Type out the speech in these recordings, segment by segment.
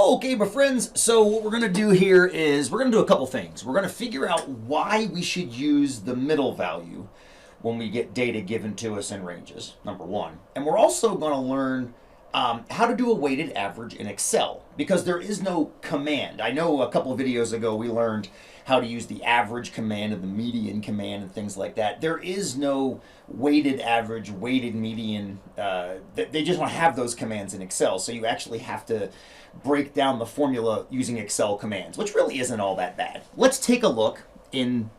Okay, my friends, so what we're going to do here is we're going to do a couple things. We're going to figure out why we should use the middle value when we get data given to us in ranges, number one. And we're also going to learn how to do a weighted average in Excel, because there is no command. I know a couple of videos ago we learned how to use the average command and the median command and things like that. There is no weighted average, weighted median. They just don't have those commands in Excel, so you actually have to break down the formula using Excel commands, which really isn't all that bad. Let's take a look in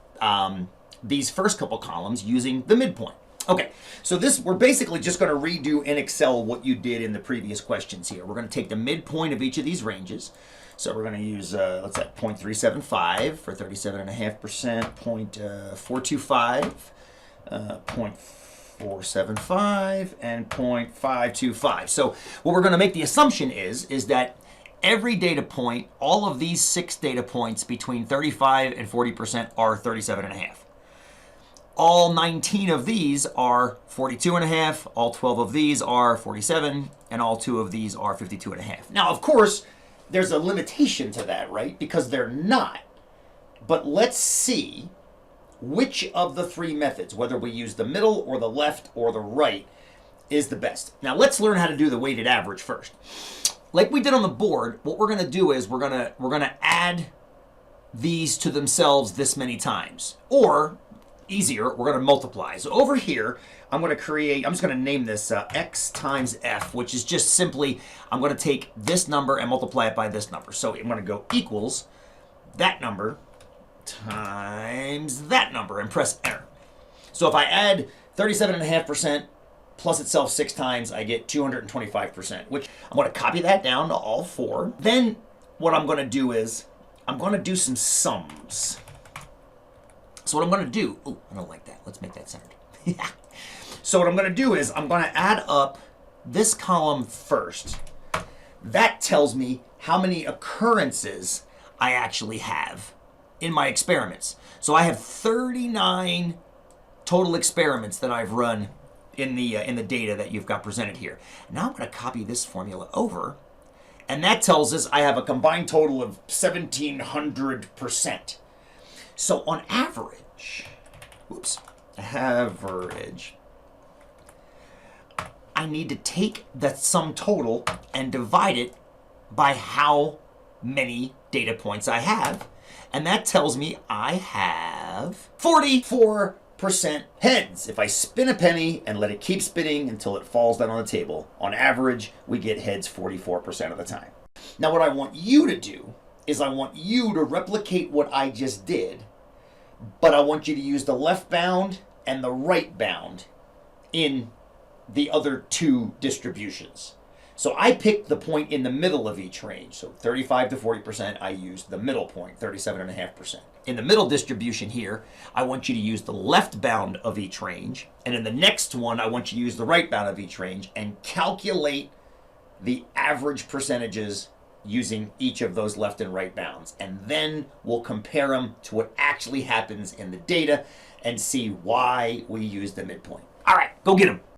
these first couple columns using the midpoint. Okay, so we're basically just going to redo in Excel what you did in the previous questions here. We're going to take the midpoint of each of these ranges. So we're going to use, let's say, 0.375 for 37.5%, 0.425, 0.475, and 0.525. So what we're going to make the assumption is that every data point, all of these 6 data points between 35 and 40% are 37.5. All 19 of these are 42.5, all 12 of these are 47, and all 2 of these are 52.5. Now, of course, there's a limitation to that, right? Because they're not. But let's see which of the 3 methods, whether we use the middle or the left or the right, is the best. Now, let's learn how to do the weighted average first. Like we did on the board, what we're going to do is we're going to add these to themselves this many times. Or easier, we're going to multiply. So over here, I'm just going to name this x times f, which is just simply, I'm going to take this number and multiply it by this number. So I'm going to go equals that number times that number and press enter. So if I add 37.5% plus itself 6 times, I get 225%, which I'm going to copy that down to all 4. Then what I'm going to do is I'm going to do some sums. So what I'm going to do, oh, I don't like that. Let's make that centered. So what I'm going to do is I'm going to add up this column first. That tells me how many occurrences I actually have in my experiments. So I have 39 total experiments that I've run in the data that you've got presented here. Now I'm going to copy this formula over, and that tells us I have a combined total of 1,700%. So on average, I need to take that sum total and divide it by how many data points I have. And that tells me I have 44% heads. If I spin a penny and let it keep spinning until it falls down on the table, on average, we get heads 44% of the time. Now what I want you to do is I want you to replicate what I just did, but I want you to use the left bound and the right bound in the other 2 distributions. So I picked the point in the middle of each range. So 35 to 40%, I used the middle point, 37.5%. In the middle distribution here, I want you to use the left bound of each range. And in the next one, I want you to use the right bound of each range and calculate the average percentages using each of those left and right bounds. And then we'll compare them to what actually happens in the data and see why we use the midpoint. All right, go get them.